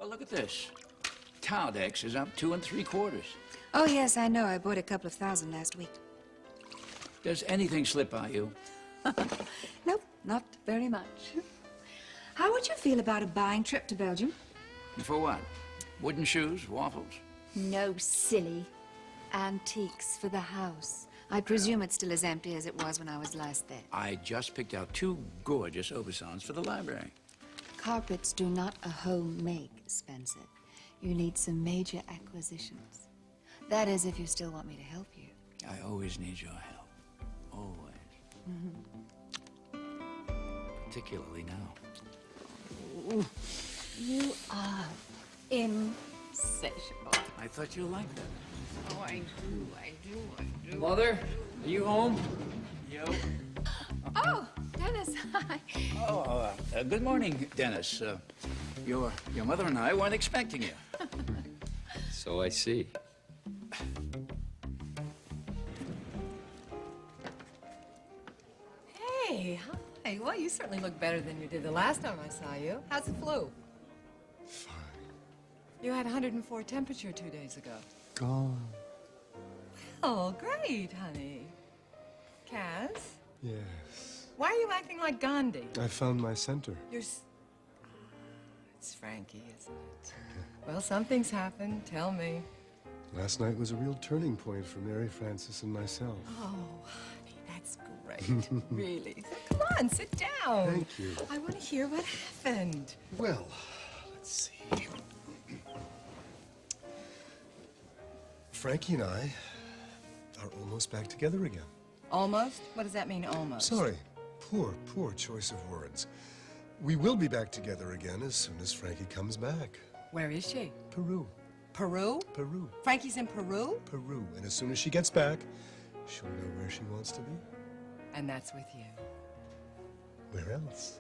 Well, look at this. Taldex is up 2 3/4. Oh, yes, I know. I bought a couple of thousand last week. Does anything slip by you? Nope, not very much. How would you feel about a buying trip to Belgium? For what? Wooden shoes, waffles? No, silly. Antiques for the house. I presume it's still as empty as it was when I was last there. I just picked out 2 gorgeous Aubusons for the library. Carpets do not a home make, Spencer. You need some major acquisitions. That is, if you still want me to help you. I always need your help. Always. Particularly now. Ooh. You are insatiable. I thought you liked that. Oh, I do. Mother, are you home? Yo. Oh, Dennis, hi. Oh, good morning, Dennis. Your mother and I weren't expecting you. So I see. Hey, hi. Well, you certainly look better than you did the last time I saw you. How's the flu? Fine. You had 104 temperature 2 days ago. Gone. Oh, great, honey. Cass, Yes. why are you acting like Gandhi? I found my center. It's Frankie, isn't it? Well, something's happened. Tell me. Last night was a real turning point for Mary Frances and myself. Oh, honey, that's great. Really. So come on, sit down. Thank you. I want to hear what happened. Well, let's see. Frankie and I are almost back together again. Almost? What does that mean, almost? Sorry. Poor choice of words. We will be back together again as soon as Frankie comes back. Where is she? Peru. Peru? Peru. Frankie's in Peru? Peru. And as soon as she gets back, she'll know where she wants to be. And that's with you. Where else?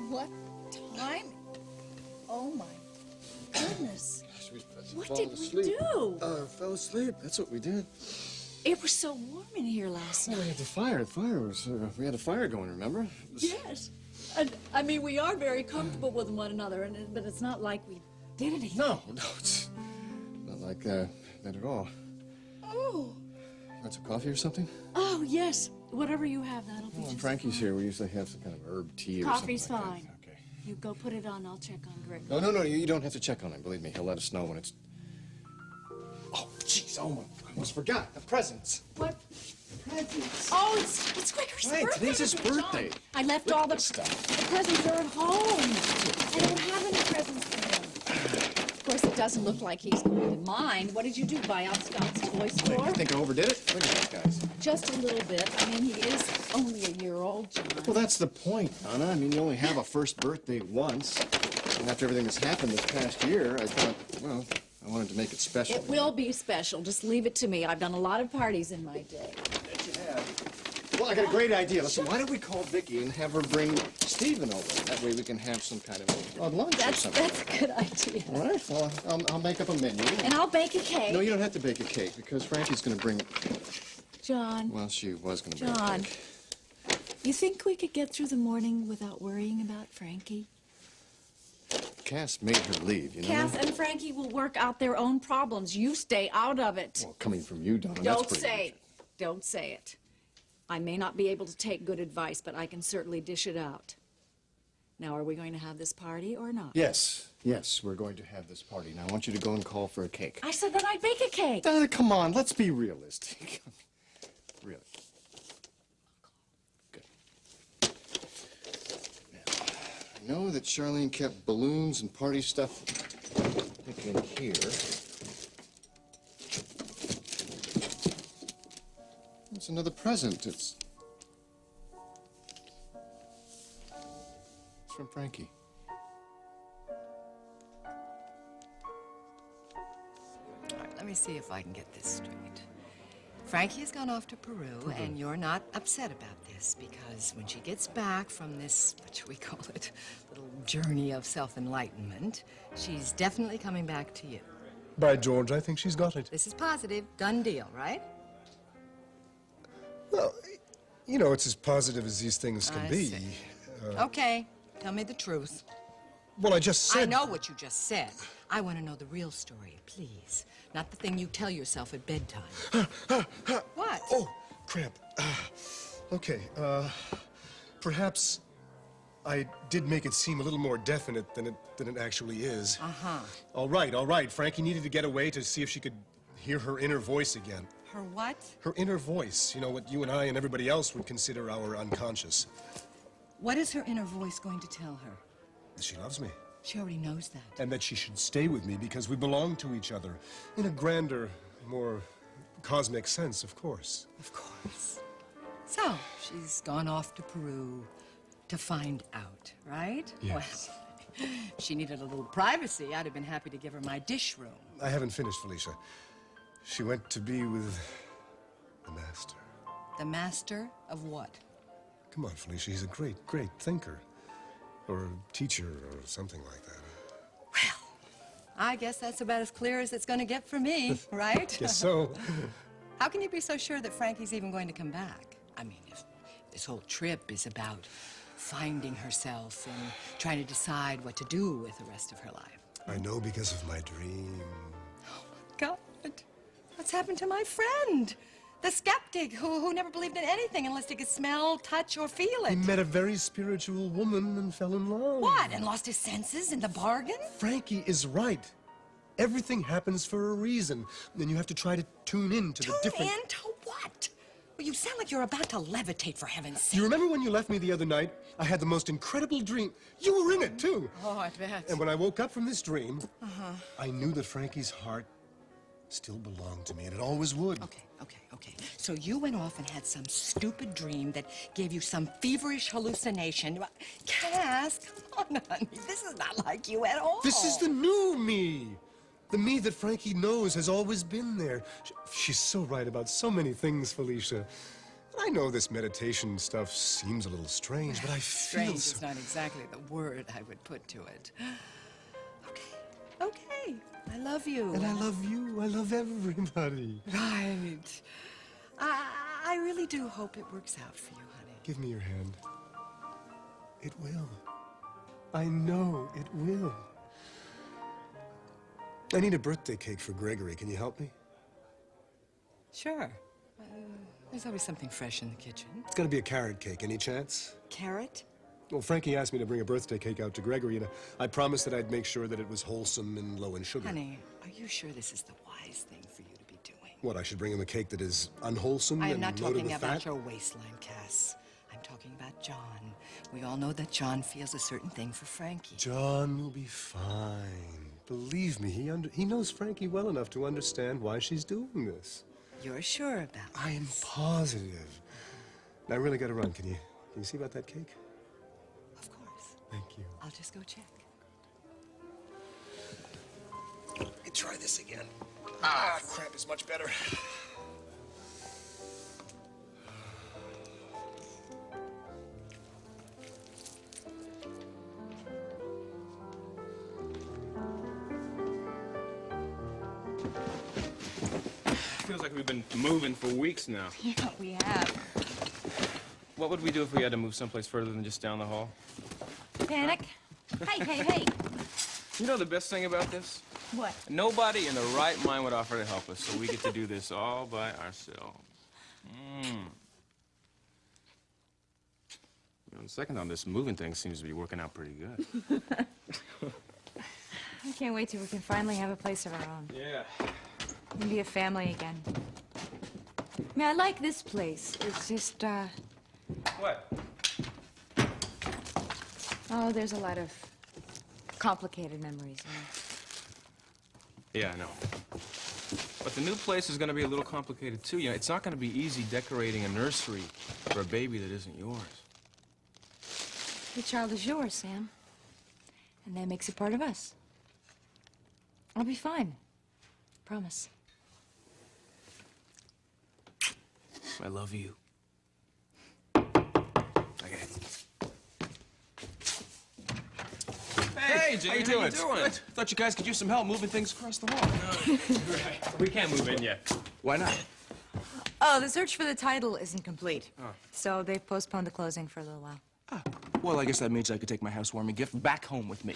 What time? Oh my goodness. What did we do? Fell asleep. That's what we did. It was so warm in here last Well, night. we had the fire. The fire was. We had a fire going. Remember? It was- Yes. And I mean, we are very comfortable with one another, but it's not like we did anything. No, it's not like that at all. Oh. Want some coffee or something? Oh, yes. Whatever you have, that'll be Well, when just Frankie's here, we usually have some kind of herb tea or Coffee's something like fine. that. Okay. You go put it on, I'll check on Greg. No, you don't have to check on him. Believe me, he'll let us know when it's... Oh, jeez, oh my, I almost forgot. The presents. What? Presents. Oh, it's Gregory's Right, birthday. today's his John. birthday. I left Look all at the this stuff. The presents are at home. I don't have any presents for him. Of course, it doesn't look like he's going to mind. What did you do, buy out Scott's toy store? I think I overdid it. Look at these guys. Just a little bit. I mean, he is only a year old, John. Well, that's the point, Donna. I mean, you only have a first birthday once. And after everything that's happened this past year, I thought, well, I wanted to make it special. It will be special. Just leave it to me. I've done a lot of parties in my day. Bet you have. Well, I got a great idea. Listen, why don't we call Vicky and have her bring Stephen over? That way we can have some kind of a lunch or something. That's a good idea. All right. Well, I'll make up a menu. And I'll bake a cake. No, you don't have to bake a cake because Frankie's going to bring. John. Well, she was going to bring a John. cake. You think we could get through the morning without worrying about Frankie? Cass made her leave, you know? Cass and Frankie will work out their own problems. You stay out of it. Well, coming from you, Donna, that's Don't pretty say. Don't say it. I may not be able to take good advice, but I can certainly dish it out. Now, are we going to have this party or not? Yes, yes, we're going to have this party. Now, I want you to go and call for a cake. I said that I'd bake a cake. Donna, come on, let's be realistic. Really. Good. Now, I know that Charlene kept balloons and party stuff in here. It's another present. It's from Frankie. All right, let me see if I can get this straight. Frankie has gone off to Peru, and you're not upset about this because when she gets back from this, what should we call it, little journey of self-enlightenment, she's definitely coming back to you. By George, I think she's got it. This is positive, done deal, right? Well, you know, it's as positive as these things can I be. see. Okay, tell me the truth. Well, I just said... I know what you just said. I want to know the real story, please. Not the thing you tell yourself at bedtime. What? Oh, cramp. Okay, perhaps I did make it seem a little more definite than it actually is. Uh-huh. All right. Frankie needed to get away to see if she could hear her inner voice again. Her what? Her inner voice, you know, what you and I and everybody else would consider our unconscious. What is her inner voice going to tell her? That she loves me. She already knows that. And that she should stay with me because we belong to each other. In a grander, more cosmic sense, of course. Of course. So, she's gone off to Peru to find out, right? Yes. Well, if she needed a little privacy, I'd have been happy to give her my dish room. I haven't finished, Felicia. She went to be with the master. The master of what? Come on, Felicia, he's a great thinker. Or a teacher, or something like that. Well, I guess that's about as clear as it's going to get for me, right? Guess so. How can you be so sure that Frankie's even going to come back? I mean, if this whole trip is about finding herself and trying to decide what to do with the rest of her life. I know because of my dream. God, what's happened to my friend? The skeptic who never believed in anything unless he could smell, touch, or feel He it. met a very spiritual woman and fell in love. What, and lost his senses in the bargain? Frankie is right. Everything happens for a reason. Then you have to try to tune in to the different... Tune in to what? Well, you sound like you're about to levitate, for heaven's sake. Do you remember when you left me the other night? I had the most incredible dream. You were in it, too. Oh, I bet. And when I woke up from this dream, I knew that Frankie's heart still belonged to me, and it always would. Okay. So you went off and had some stupid dream that gave you some feverish hallucination. Cass, come on, honey. This is not like you at all. This is the new me. The me that Frankie knows has always been there. She's so right about so many things, Felicia. I know this meditation stuff seems a little strange, but I feel Strange so... is not exactly the word I would put to it. Okay. I love you. And I love you. I love everybody. Right. I really do hope it works out for you, honey. Give me your hand. It will. I know it will. I need a birthday cake for Gregory. Can you help me? Sure. There's always something fresh in the kitchen. It's got to be a carrot cake. Any chance? Carrot? Well, Frankie asked me to bring a birthday cake out to Gregory, and I promised that I'd make sure that it was wholesome and low in sugar. Honey, are you sure this is the wise thing for you to be doing? What, I should bring him a cake that is unwholesome I am and not loaded talking with about fat? your waistline, Cass. I'm talking about John. We all know that John feels a certain thing for Frankie. John will be fine. Believe me, he knows Frankie well enough to understand why she's doing this. You're sure about I am this? positive. Now, I really got to run. Can you see about that cake? Of course. Thank you. I'll just go check. Let me try this again. Ah, crap is much better. Feels like we've been moving for weeks now. Yeah, we have. What would we do if we had to move someplace further than just down the hall? Panic. Hey. You know the best thing about this? What? Nobody in the right mind would offer to help us, so we get to do this all by ourselves. On second on this moving thing seems to be working out pretty good. I can't wait till we can finally have a place of our own. Yeah. And be a family again. I mean, I like this place. It's just, What? oh, there's a lot of complicated memories, Yeah, I know. But the new place is going to be a little complicated, too. You know, it's not going to be easy decorating a nursery for a baby that isn't yours. The child is yours, Sam. And that makes it part of us. I'll be fine. Promise. I love you. Okay. Hey, Jimmy, how you doing? Good. Thought you guys could use some help moving things across the hall. Right. We can't move in yet. Why not? Oh, the search for the title isn't complete. Oh. So they've postponed the closing for a little while. Ah, well, I guess that means I could take my housewarming gift back home with me.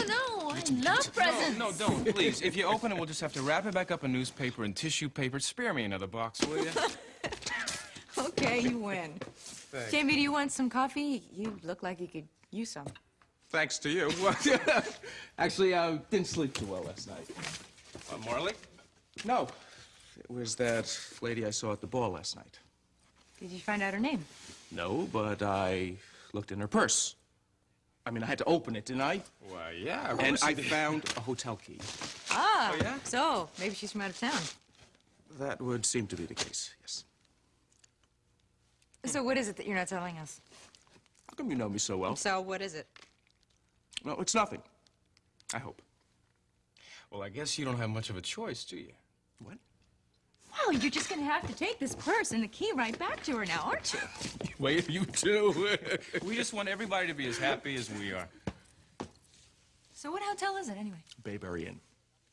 No. I love presents. No, don't, please. If you open it, we'll just have to wrap it back up in newspaper and tissue paper. Spare me another box, will you? Okay, you win. Thanks. Jamie, do you want some coffee? You look like you could use some. Thanks to you. Actually, I didn't sleep too well last night. Marley? No. It was that lady I saw at the ball last night. Did you find out her name? No, but I looked in her purse. I mean, I had to open it, didn't I? Well, yeah. And I found a hotel key. Ah, Oh, yeah? So maybe she's from out of town. That would seem to be the case, yes. So what is it that you're not telling us? How come you know me so well? So what is it? No, it's nothing. I hope. Well, I guess you don't have much of a choice, do you? What? Well, you're just gonna have to take this purse and the key right back to her now, aren't you? Wait, you too. We just want everybody to be as happy as we are. So what hotel is it, anyway? Bayberry Inn.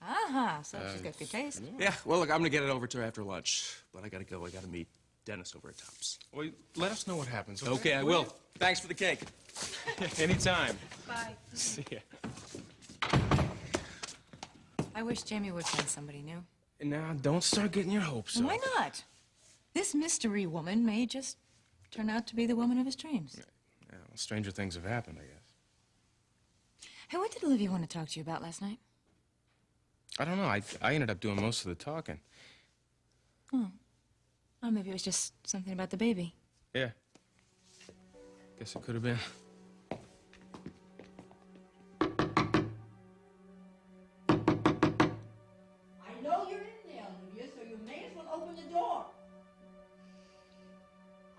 Uh-huh, so she's got good taste. Yeah, well, look, I'm gonna get it over to her after lunch. But I gotta go. I gotta meet Dennis over at Tops. Well, let us know what happens, okay? Okay, I will. Thanks for the cake. Anytime. Bye. See ya. I wish Jamie would find somebody new. Now, don't start getting your hopes up. Why not? This mystery woman may just turn out to be the woman of his dreams. Yeah, well, stranger things have happened, I guess. Hey, what did Olivia want to talk to you about last night? I don't know. I ended up doing most of the talking. Oh, maybe it was just something about the baby. Yeah. Guess it could have been. I know you're in there, Olivia, so you may as well open the door.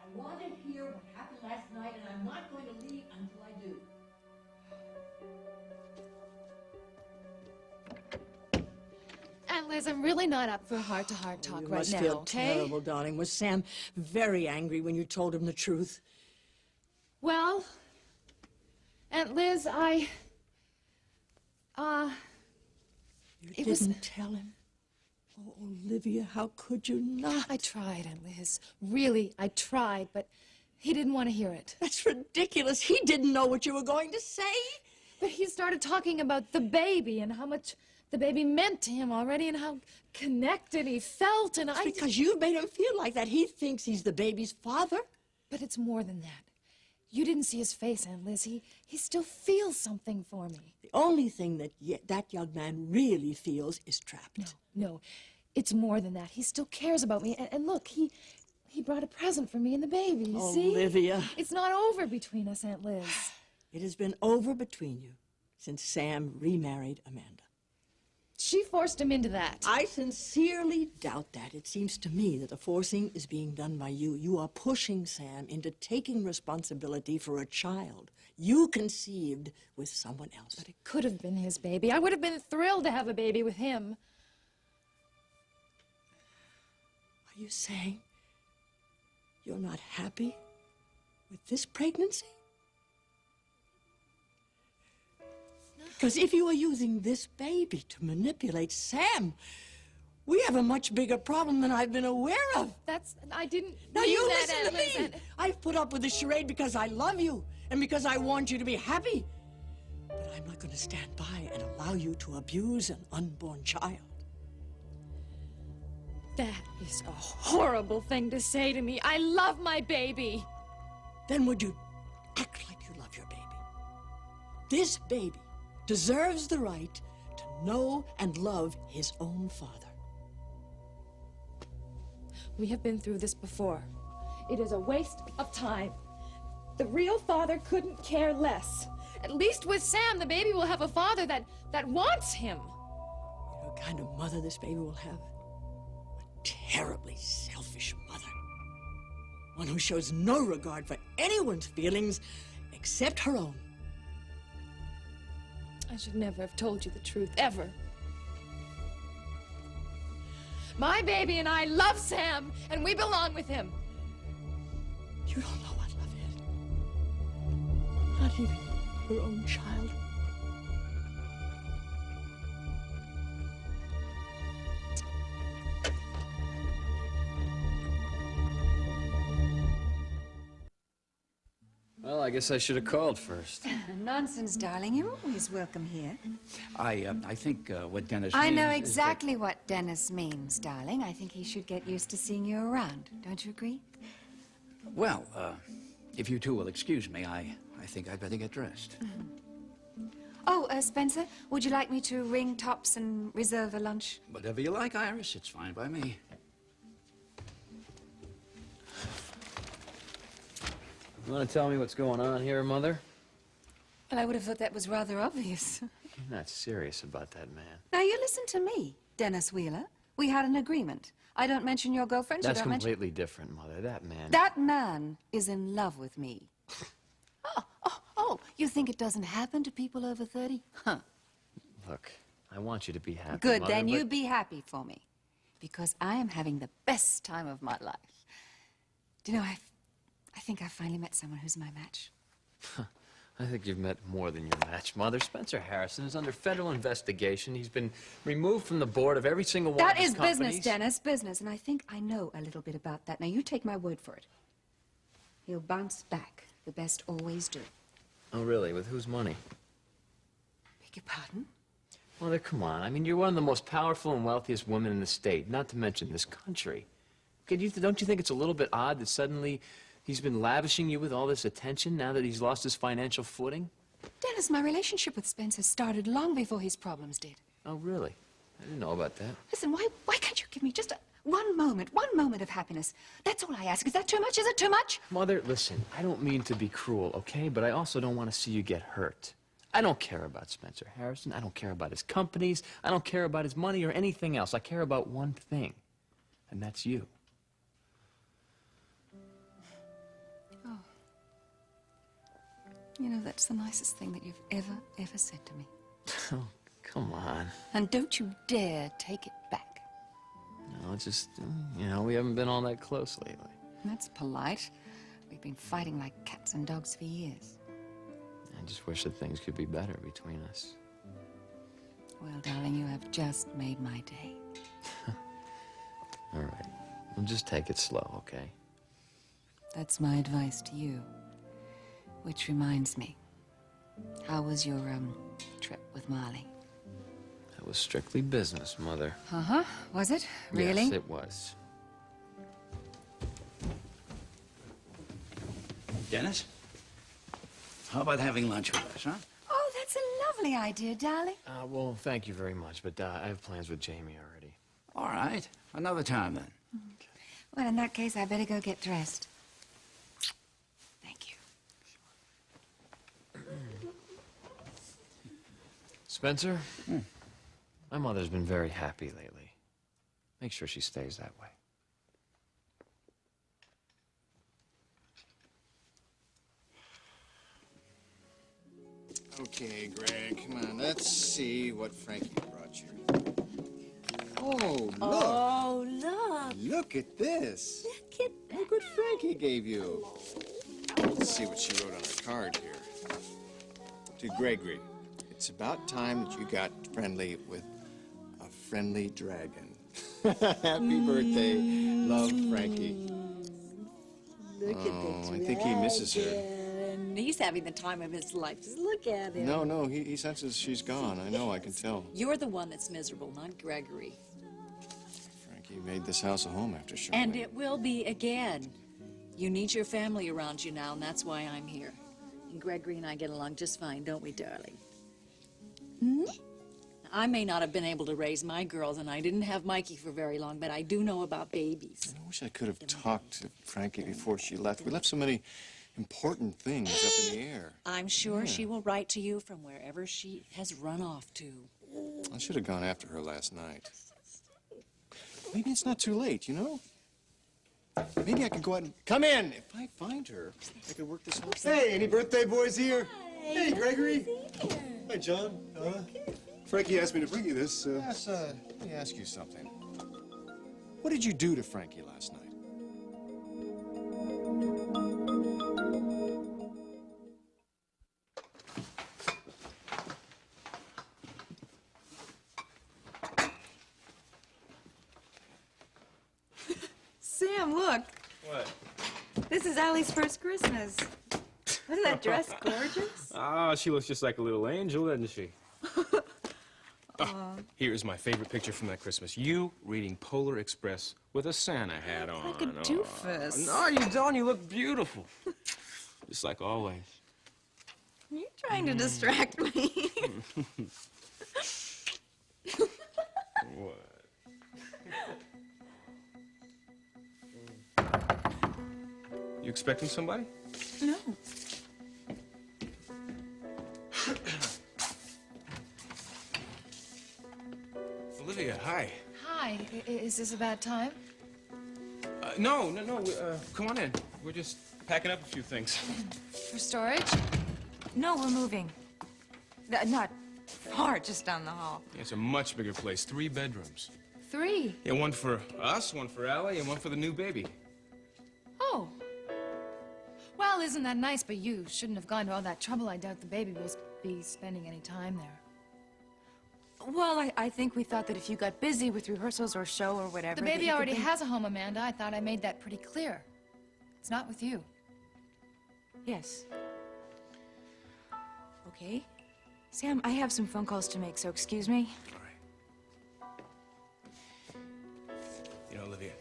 I want to hear what happened last night, and I'm not going to leave until I do. Aunt Liz, I'm really not up for heart-to-heart talk You right must now, feel okay? terrible, darling. Was Sam very angry when you told him the truth? Well, Aunt Liz, You It didn't was- tell him? Oh, Olivia, how could you not? I tried, Aunt Liz. Really, I tried, but he didn't want to hear it. That's ridiculous. He didn't know what you were going to say. But he started talking about the baby and how much the baby meant to him already and how connected he felt, and It's because you made him feel like that. He thinks he's the baby's father. But it's more than that. You didn't see his face, Aunt Liz. He still feels something for me. The only thing that that young man really feels is trapped. No, it's more than that. He still cares about me. And look, he brought a present for me and the baby, you see? Olivia. It's not over between us, Aunt Liz. It has been over between you since Sam remarried Amanda. She forced him into that. I sincerely doubt that. It seems to me that the forcing is being done by you. You are pushing Sam into taking responsibility for a child you conceived with someone else. But it could have been his baby. I would have been thrilled to have a baby with him. Are you saying you're not happy with this pregnancy? Because if you are using this baby to manipulate Sam, we have a much bigger problem than I've been aware of. I didn't Now mean you that, listen Aunt to Liz. me. And- I've put up with this charade because I love you and because I want you to be happy. But I'm not going to stand by and allow you to abuse an unborn child. That is a horrible thing to say to me. I love my baby. Then would you act like you love your baby? This baby deserves the right to know and love his own father. We have been through this before. It is a waste of time. The real father couldn't care less. At least with Sam, the baby will have a father that wants him. You know what kind of mother this baby will have? A terribly selfish mother. One who shows no regard for anyone's feelings except her own. I should never have told you the truth, ever. My baby and I love Sam, and we belong with him. You don't know what love is. Not even your own child. Well, I guess I should have called first. Nonsense, darling. You're always welcome here. I think what Dennis I means know is that- exactly what Dennis means, darling. I think he should get used to seeing you around. Don't you agree? Well, if you two will excuse me, I think I'd better get dressed. Oh, Spencer, would you like me to ring tops and reserve a lunch? Whatever you like, Iris. It's fine by me. You want to tell me what's going on here, Mother? Well, I would have thought that was rather obvious. You're not serious about that man. Now, you listen to me, Dennis Wheeler. We had an agreement. I don't mention your girlfriends, you That's don't mention... completely different, Mother. That man... That man is in love with me. Oh, you think it doesn't happen to people over 30? Huh. Look, I want you to be happy, Good, Mother, then but- you be happy for me. Because I am having the best time of my life. Do you know, I think I finally met someone who's my match. I think you've met more than your match, Mother. Spencer Harrison is under federal investigation. He's been removed from the board of every single one of That his is companies. business, Dennis, business. And I think I know a little bit about that. Now, you take my word for it. He'll bounce back. The best always do. Oh, really? With whose money? Beg your pardon? Mother, come on. I mean, you're one of the most powerful and wealthiest women in the state, not to mention this country. Okay, don't you think it's a little bit odd that suddenly he's been lavishing you with all this attention now that he's lost his financial footing? Dennis, my relationship with Spencer started long before his problems did. Oh, really? I didn't know about that. Listen, why can't you give me just one moment of happiness? That's all I ask. Is that too much? Is it too much? Mother, listen, I don't mean to be cruel, okay? But I also don't want to see you get hurt. I don't care about Spencer Harrison. I don't care about his companies. I don't care about his money or anything else. I care about one thing, and that's you. Oh. You know, that's the nicest thing that you've ever said to me. Oh, come on. And don't you dare take it back. No, it's just, you know, we haven't been all that close lately. That's polite. We've been fighting like cats and dogs for years. I just wish that things could be better between us. Well, darling, you have just made my day. All right. We'll just take it slow, okay? That's my advice to you. Which reminds me, how was your, trip with Marley? That was strictly business, Mother. Uh-huh. Was it? Really? Yes, it was. Dennis? How about having lunch with us, huh? Oh, that's a lovely idea, darling. Well, thank you very much, but I have plans with Jamie already. All right. Another time, then. Well, in that case, I better go get dressed. Thank you. Spencer? My mother's been very happy lately. Make sure she stays that way. Okay, Greg, come on. Let's see what Frankie brought you. Oh, look. Oh, look. Look at this. Look at that. Look what Frankie gave you. Let's see what she wrote on her card here. To Gregory, it's about time that you got friendly with a friendly dragon. Happy birthday. Love, Frankie. Look at the I think he misses her. dragon. He's having the time of his life. Just look at him. No, he senses she's gone. I know, I can tell. You're the one that's miserable, not Gregory. Frankie made this house a home after Charlene. And it will be again. You need your family around you now, and that's why I'm here. And Gregory and I get along just fine, don't we, darling? Hmm? I may not have been able to raise my girls, and I didn't have Mikey for very long, but I do know about babies. I wish I could have talked to Frankie before she left. We left so many important things up in the air. I'm sure she will write to you from wherever she has run off to. I should have gone after her last night. Maybe it's not too late, you know? Maybe I could go out and come in. If I find her, I could work this whole thing. Hey, any birthday boys here? Hey, Gregory. Hi, John. Donna. Frankie asked me to bring you this. Yes, let me ask you something. What did you do to Frankie last night? Sam, look. What? This is Allie's first Christmas. Wasn't that dress gorgeous? Ah, she looks just like a little angel, doesn't she? Here is my favorite picture from that Christmas. You reading Polar Express with a Santa hat on. Like a doofus. No, you don't. You look beautiful. Just like always. Are you trying to distract me? What? You expecting somebody? No. Olivia, hi. Hi, is this a bad time? No. Come on in. We're just packing up a few things. For storage? No, we're moving. Not far, just down the hall. Yeah, it's a much bigger place. 3 bedrooms. 3. Yeah, one for us, one for Allie, and one for the new baby. Oh. Well, isn't that nice? But you shouldn't have gone to all that trouble. I doubt the baby will be spending any time there. Well, I think we thought that if you got busy with rehearsals or show or whatever... The that baby you could already be- has a home, Amanda. I thought I made that pretty clear. It's not with you. Yes. Okay. Sam, I have some phone calls to make, so excuse me. All right. You know, Olivia,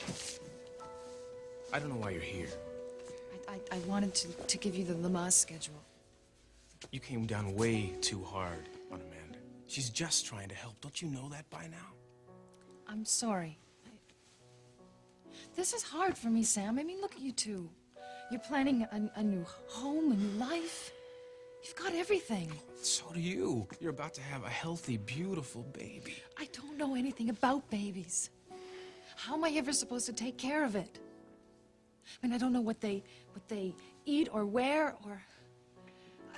I don't know why you're here. I wanted to give you the Lamaze schedule. You came down way too hard on Amanda. She's just trying to help. Don't you know that by now? I'm sorry. This is hard for me, Sam. I mean, look at you two. You're planning a new home, a new life. You've got everything. So do you. You're about to have a healthy, beautiful baby. I don't know anything about babies. How am I ever supposed to take care of it? I mean, I don't know what they eat or wear or...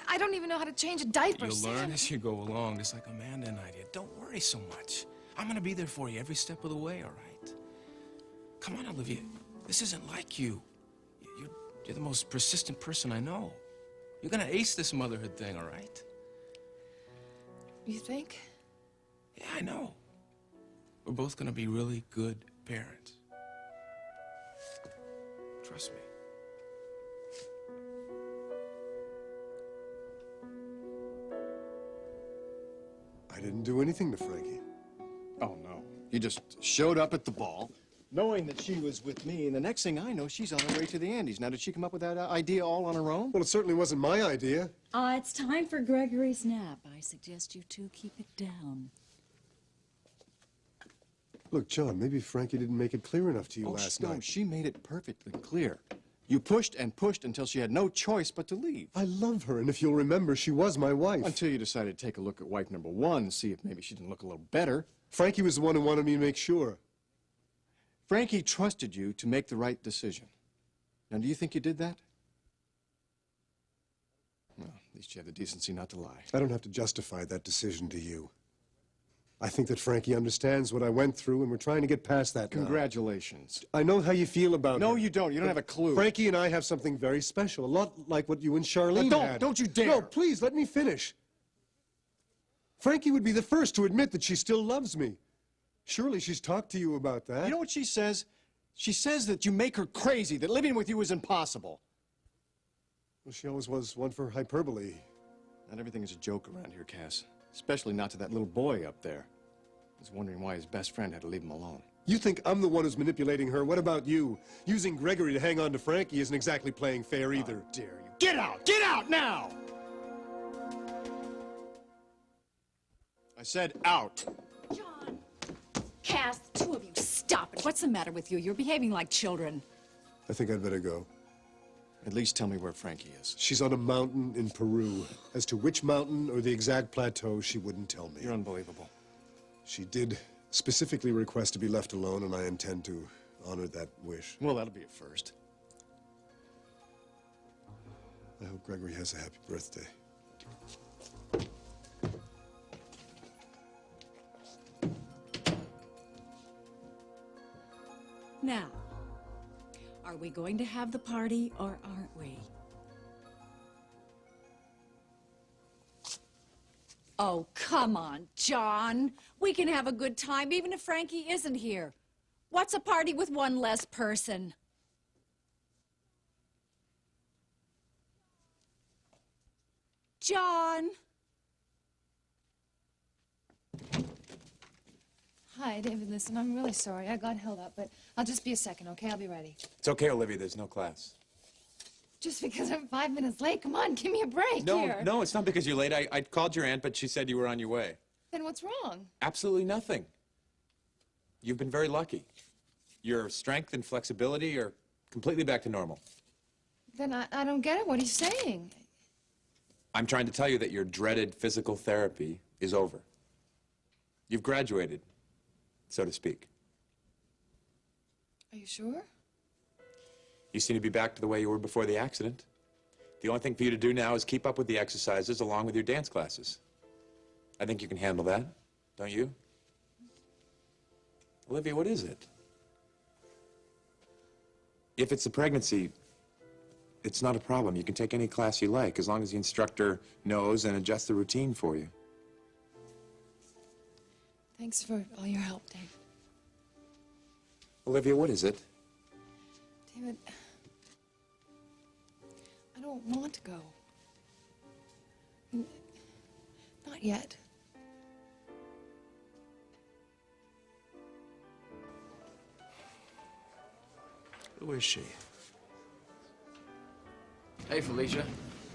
I don't even know how to change a diaper. You'll Sam. learn as you go along, just like Amanda and I did. Don't worry so much. I'm gonna be there for you every step of the way, all right? Come on, Olivia. This isn't like you. You're the most persistent person I know. You're gonna ace this motherhood thing, all right? You think? Yeah, I know. We're both gonna be really good parents. Trust me. I didn't do anything to Frankie. Oh, no. You just showed up at the ball, knowing that she was with me, and the next thing I know, she's on her way to the Andes. Now, did she come up with that idea all on her own? Well, it certainly wasn't my idea. It's time for Gregory's nap. I suggest you two keep it down. Look, John, maybe Frankie didn't make it clear enough to you last No, night. she made it perfectly clear. You pushed and pushed until she had no choice but to leave. I love her, and if you'll remember, she was my wife. Until you decided to take a look at wife number 1, see if maybe she didn't look a little better. Frankie was the one who wanted me to make sure. Frankie trusted you to make the right decision. Now, do you think you did that? Well, at least you have the decency not to lie. I don't have to justify that decision to you. I think that Frankie understands what I went through, and we're trying to get past that now. Congratulations. I know how you feel about No, her. you don't. You don't have a clue. Frankie and I have something very special, a lot like what you and Charlene had. Don't you dare. No, please, let me finish. Frankie would be the first to admit that she still loves me. Surely she's talked to you about that. You know what she says? She says that you make her crazy, that living with you is impossible. Well, she always was one for hyperbole. Not everything is a joke around here, Cass. Especially not to that little boy up there. I was wondering why his best friend had to leave him alone. You think I'm the one who's manipulating her? What about you? Using Gregory to hang on to Frankie isn't exactly playing fair either. Dare you? Get out! Get out now! I said out. John! Cass, the two of you, stop it. What's the matter with you? You're behaving like children. I think I'd better go. At least tell me where Frankie is. She's on a mountain in Peru. As to which mountain or the exact plateau, she wouldn't tell me. You're unbelievable. She did specifically request to be left alone, and I intend to honor that wish. Well, that'll be a first. I hope Gregory has a happy birthday. Now, are we going to have the party or aren't we? Oh, come on, John. We can have a good time even if Frankie isn't here. What's a party with one less person? John! Hi, David, listen, I'm really sorry. I got held up, but I'll just be a second, okay? I'll be ready. It's okay, Olivia. There's no class. Just because I'm 5 minutes late, come on, give me a break here. No, it's not because you're late. I called your aunt, but she said you were on your way. Then what's wrong? Absolutely nothing. You've been very lucky. Your strength and flexibility are completely back to normal. Then I don't get it. What are you saying? I'm trying to tell you that your dreaded physical therapy is over. You've graduated, so to speak. Are you sure? You seem to be back to the way you were before the accident. The only thing for you to do now is keep up with the exercises along with your dance classes. I think you can handle that, don't you? Olivia, what is it? If it's a pregnancy, it's not a problem. You can take any class you like, as long as the instructor knows and adjusts the routine for you. Thanks for all your help, Dave. Olivia, what is it? David, I don't want to go. Not yet. Who is she? Hey, Felicia.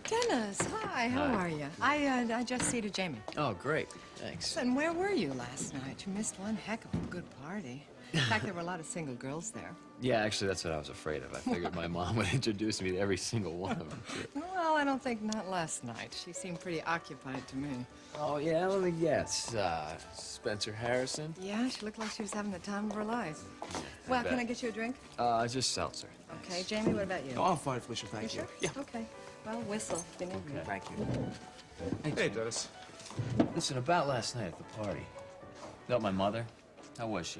Dennis, hi, how are you? I just seated Jamie. Oh, great. Thanks. And where were you last night? You missed one heck of a good party. In fact, there were a lot of single girls there. Yeah, actually, that's what I was afraid of. I figured my mom would introduce me to every single one of them, too. Well, I don't think not last night. She seemed pretty occupied to me. Oh, yeah? Let me guess. Spencer Harrison? Yeah, she looked like she was having the time of her life. Well, bet. can I get you a drink? Just seltzer. Okay, Jamie, what about you? Oh, I'm fine, Felicia, thank you. Sure? Yeah. Okay. Well, whistle. If you need me. Thank you. Hey, Dennis. Listen, about last night at the party. About my mother, how was she?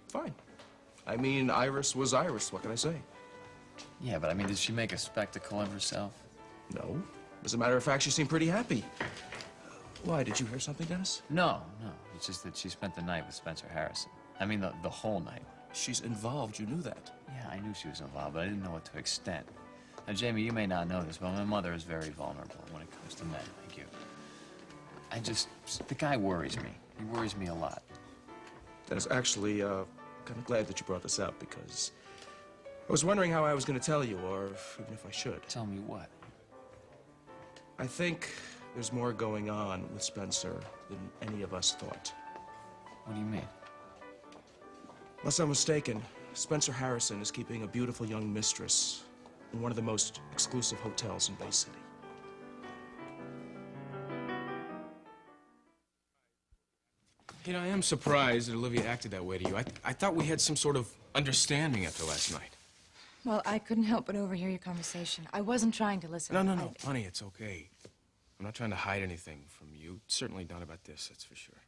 Fine. I mean, Iris was Iris. What can I say? Yeah, but I mean, did she make a spectacle of herself? No. As a matter of fact, she seemed pretty happy. Why, did you hear something, Dennis? No. It's just that she spent the night with Spencer Harrison. I mean, the whole night. She's involved. You knew that. Yeah, I knew she was involved, but I didn't know what to extent. Now, Jamie, you may not know this, but my mother is very vulnerable when it comes to men like you. The guy worries me. He worries me a lot. Dennis, actually, kind of glad that you brought this up because I was wondering how I was going to tell you, or even if I should. Tell me what? I think there's more going on with Spencer than any of us thought. What do you mean? Unless I'm mistaken, Spencer Harrison is keeping a beautiful young mistress in one of the most exclusive hotels in Bay City. You know, I am surprised that Olivia acted that way to you. I thought we had some sort of understanding after last night. Well, I couldn't help but overhear your conversation. I wasn't trying to listen. No, honey, it's okay. I'm not trying to hide anything from you. Certainly not about this, that's for sure.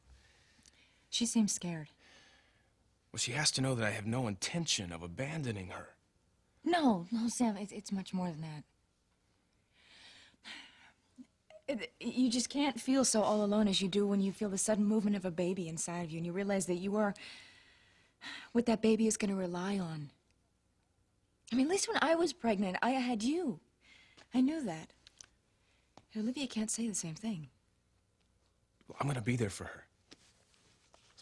She seems scared. Well, she has to know that I have no intention of abandoning her. No, Sam, it's much more than that. You just can't feel so all alone as you do when you feel the sudden movement of a baby inside of you and you realize that you are what that baby is going to rely on. I mean, at least when I was pregnant, I had you. I knew that. Olivia can't say the same thing. Well, I'm going to be there for her.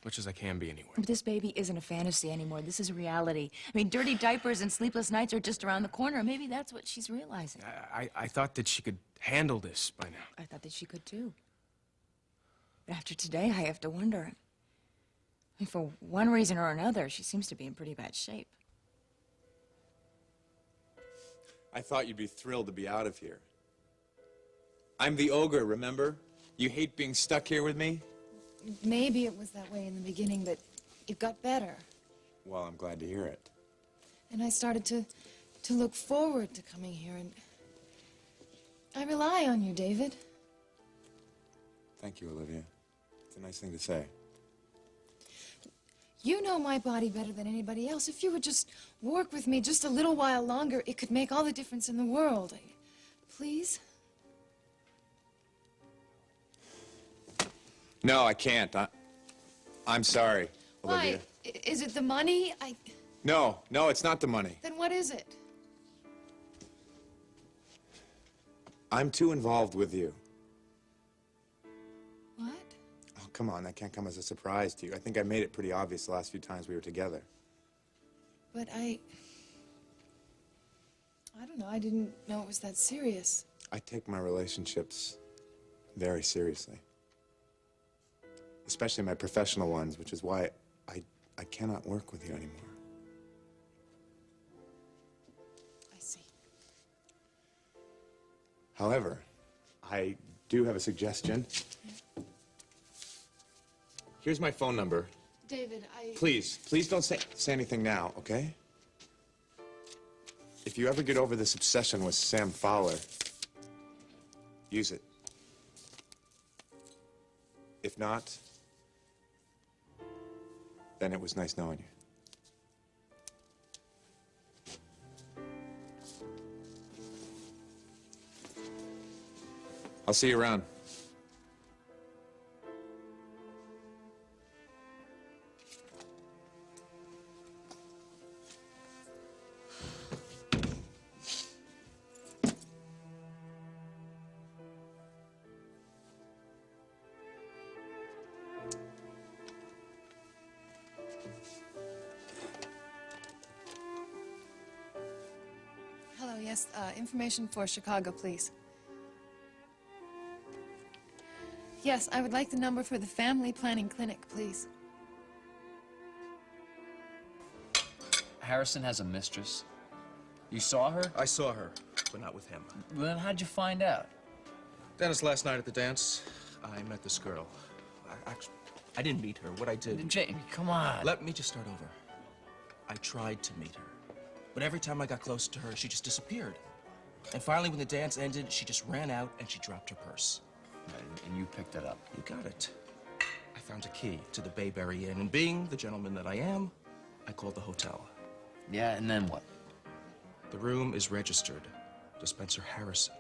much as I can be anywhere. But this baby isn't a fantasy anymore. This is reality. I mean, dirty diapers and sleepless nights are just around the corner. Maybe that's what she's realizing. I thought that she could handle this by now. I thought that she could too. But after today, I have to wonder. I mean, for one reason or another, she seems to be in pretty bad shape. I thought you'd be thrilled to be out of here. I'm the ogre, remember? You hate being stuck here with me? Maybe it was that way in the beginning, but it got better. Well, I'm glad to hear it. And I started to look forward to coming here, and I rely on you, David. Thank you, Olivia. It's a nice thing to say. You know my body better than anybody else. If you would just work with me just a little while longer, it could make all the difference in the world. Please? No, I can't. I'm sorry, Olivia. Why? Is it the money? No, it's not the money. Then what is it? I'm too involved with you. What? Oh, come on, that can't come as a surprise to you. I think I made it pretty obvious the last few times we were together. But I don't know. I didn't know it was that serious. I take my relationships very seriously. Especially my professional ones, which is why I cannot work with you anymore. I see. However, I do have a suggestion. Here's my phone number. David, Please don't say anything now, okay? If you ever get over this obsession with Sam Fowler, use it. If not, then it was nice knowing you. I'll see you around. hello, yes, information for Chicago, please. Yes, I would like the number for the family planning clinic, please. Harrison has a mistress. You saw her? I saw her, but not with him. Then how'd you find out? Dennis, last night at the dance, I met this girl. I didn't meet her. What I did... Jamie, come on. Let me just start over. I tried to meet her, but every time I got close to her, she just disappeared. And finally, when the dance ended, she just ran out and she dropped her purse. And you picked it up. You got it. I found a key to the Bayberry Inn, and being the gentleman that I am, I called the hotel. Yeah, and then what? The room is registered to Spencer Harrison.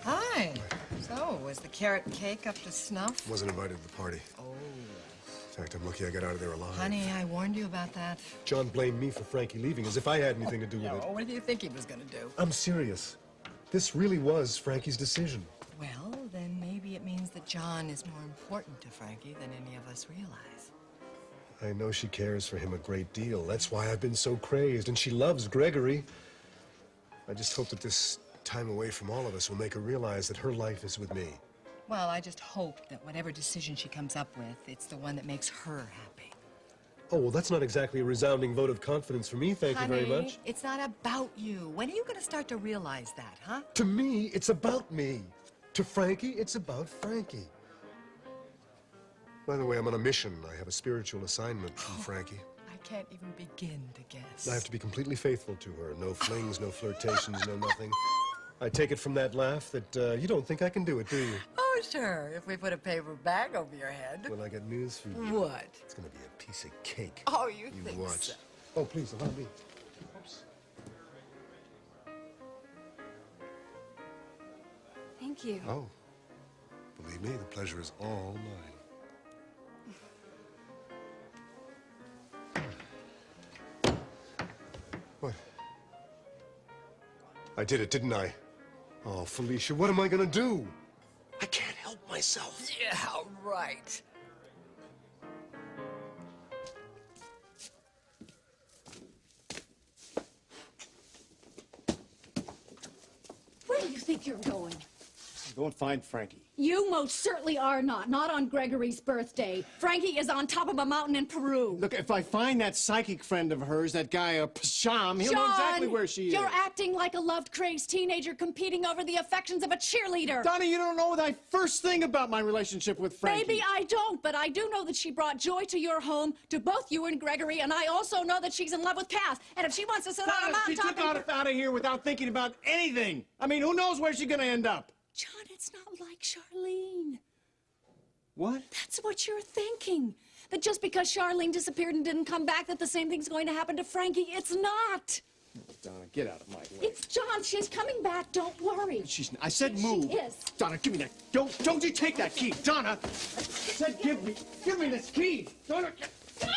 Hi. So, was the carrot cake up to snuff? Wasn't invited to the party. Oh. In fact, I'm lucky I got out of there alive. Honey, I warned you about that. John blamed me for Frankie leaving, as if I had anything to do with it. What do you think he was going to do? I'm serious. This really was Frankie's decision. Well, then maybe it means that John is more important to Frankie than any of us realize. I know she cares for him a great deal. That's why I've been so crazed, and she loves Gregory. I just hope that this time away from all of us will make her realize that her life is with me. Well, I just hope that whatever decision she comes up with, it's the one that makes her happy. Oh, well, that's not exactly a resounding vote of confidence for me, thank you very much. It's not about you. When are you going to start to realize that, huh? To me, it's about me. To Frankie, it's about Frankie. By the way, I'm on a mission. I have a spiritual assignment from Frankie. I can't even begin to guess. I have to be completely faithful to her. No flings, no flirtations, no nothing. I take it from that laugh that you don't think I can do it, do you? Oh, sure, if we put a paper bag over your head. Well, I got news for you. What? It's gonna be a piece of cake. Oh, you think watch. so? Oh, please, allow me. Oops. Thank you. Oh, believe me, the pleasure is all mine. What? I did it, didn't I? Oh, Felicia, what am I gonna do? I can't help help myself. Yeah, right. Where do you think you're going? Go and find Frankie. You most certainly are not. Not on Gregory's birthday. Frankie is on top of a mountain in Peru. Look, if I find that psychic friend of hers, that guy, Pasham, he'll know exactly where she is. You're acting like a love-crazed teenager competing over the affections of a cheerleader. Donna, you don't know the first thing about my relationship with Frankie. Maybe I don't, but I do know that she brought joy to your home, to both you and Gregory, and I also know that she's in love with Kath. And if she wants to sit on a Donna, she mountaintop... took out of here without thinking about anything. I mean, who knows where she's gonna end up? John, it's not like Charlene. What? That's what you're thinking. That just because Charlene disappeared and didn't come back, that the same thing's going to happen to Frankie. It's not. Donna, get out of my way. It's John. She's coming back. Don't worry. I said move. She is. Donna, give me that. Don't you take that key. Donna, I said give me this key. Donna. No!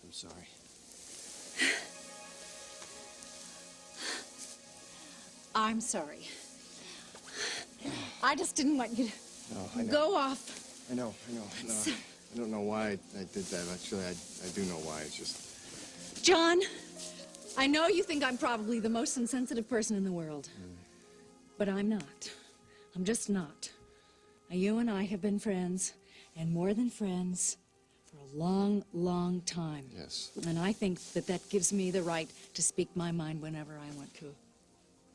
I'm sorry. I'm sorry. I just didn't want you to I know. go off. I know. No, I don't know why I did that. Actually, I do know why. It's just... John, I know you think I'm probably the most insensitive person in the world. But I'm not. I'm just not. Now, you and I have been friends, and more than friends, for a long, long time. Yes. And I think that that gives me the right to speak my mind whenever I want to.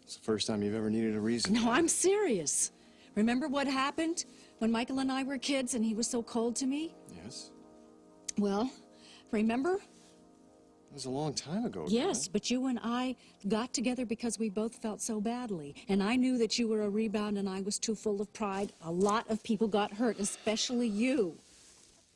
It's the first time you've ever needed a reason. No, I'm serious. Remember what happened when Michael and I were kids and he was so cold to me? Yes. Well, remember? It was a long time ago. Yes, but you and I got together because we both felt so badly. And I knew that you were a rebound and I was too full of pride. A lot of people got hurt, especially you.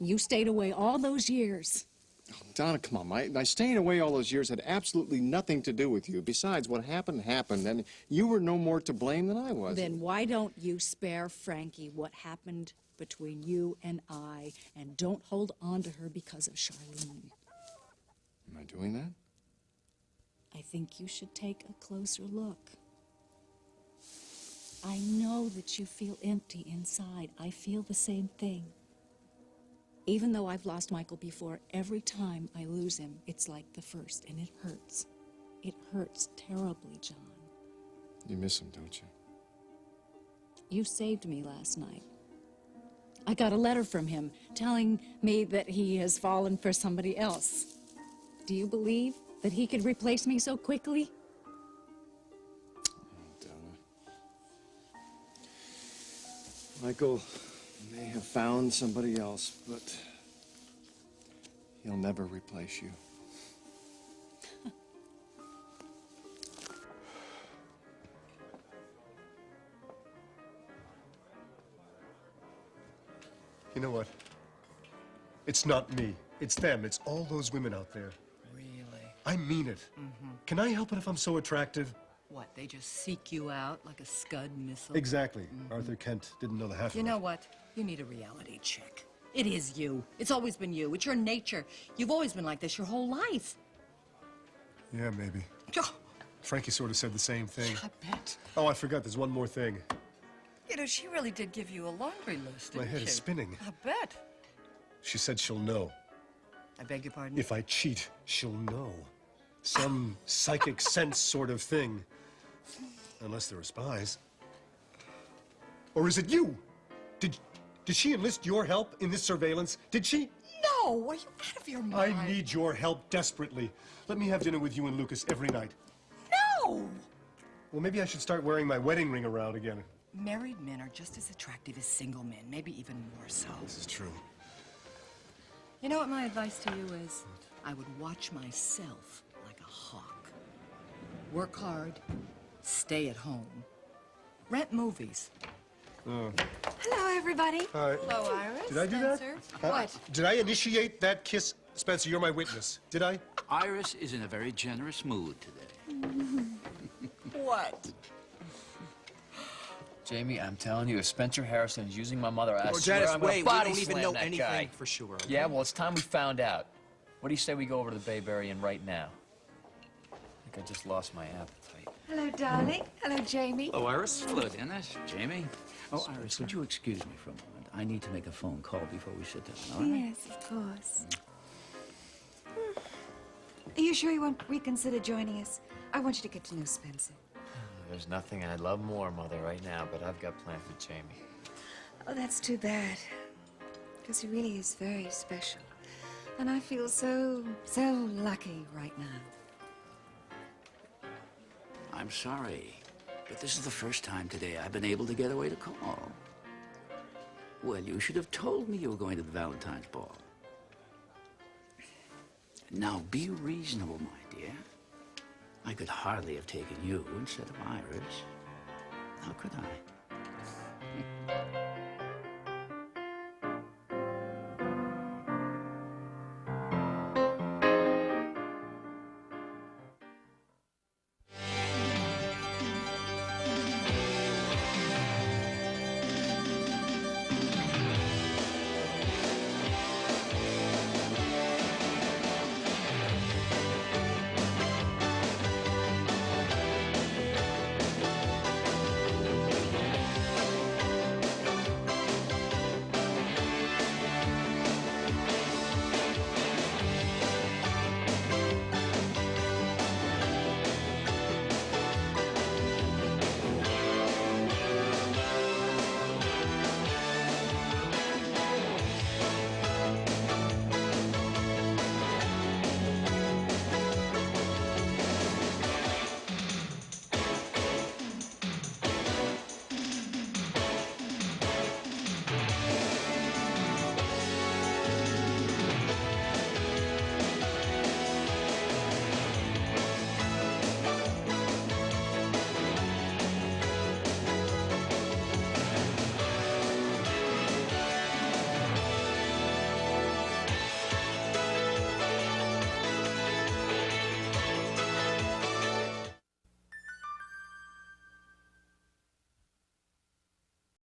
You stayed away all those years. Oh, Donna, come on. My staying away all those years had absolutely nothing to do with you. Besides, what happened, happened, and you were no more to blame than I was. Then why don't you spare Frankie what happened between you and I, and don't hold on to her because of Charlene? Am I doing that? I think you should take a closer look. I know that you feel empty inside. I feel the same thing. Even though I've lost Michael before, every time I lose him, it's like the first, and it hurts. It hurts terribly, John. You miss him, don't you? You saved me last night. I got a letter from him telling me that he has fallen for somebody else. Do you believe that he could replace me so quickly? Donna. Michael may have found somebody else, but he'll never replace you. You know what? It's not me. It's them. It's all those women out there. Really? I mean it. Can I help it if I'm so attractive? What, they just seek you out like a Scud missile? Exactly. Arthur Kent didn't know the half of You it. know what? You need a reality check. It is you. It's always been you. It's your nature. You've always been like this your whole life. Yeah, maybe. Oh, Frankie sort of said the same thing. I bet. Oh, I forgot. There's one more thing. You know, she really did give you a laundry list, My didn't head she? is spinning. I bet. She said she'll know. I beg your pardon? If I cheat, she'll know. Some psychic sense sort of thing. Unless there are spies. Or is it you? Did she enlist your help in this surveillance? Did she? No! Are you out of your mind? I need your help desperately. Let me have dinner with you and Lucas every night. No! Well, maybe I should start wearing my wedding ring around again. Married men are just as attractive as single men, maybe even more so. This is true. You know what my advice to you is? I would watch myself like a hawk. Work hard, stay at home, rent movies. Hello, everybody. Hello, Iris. Did I do Spencer. that? What? Did I initiate that kiss? Spencer, you're my witness. Did I? Iris is in a very generous mood today. what? Jamie, I'm telling you, if Spencer Harrison is using my mother, I Oh, swear Janice, I'm gonna wait, we body don't even slam know that anything guy. for sure. Okay? Yeah, well, it's time we found out. What do you say we go over to the Bayberry Inn right now? I think I just lost my appetite. Hello, darling. Hello, Jamie. Hello, Iris. Hello, Dennis. Jamie. Oh, Iris, would you excuse me for a moment? I need to make a phone call before we sit down, all right? Yes, of course. Are you sure you won't reconsider joining us? I want you to get to know Spencer. There's nothing I'd love more, Mother, right now, but I've got plans with Jamie. Oh, that's too bad. Because he really is very special. And I feel so lucky right now. I'm sorry, but this is the first time today I've been able to get away to call. Well, you should have told me you were going to the Valentine's ball. Now, be reasonable, my dear. I could hardly have taken you instead of Iris. How could I?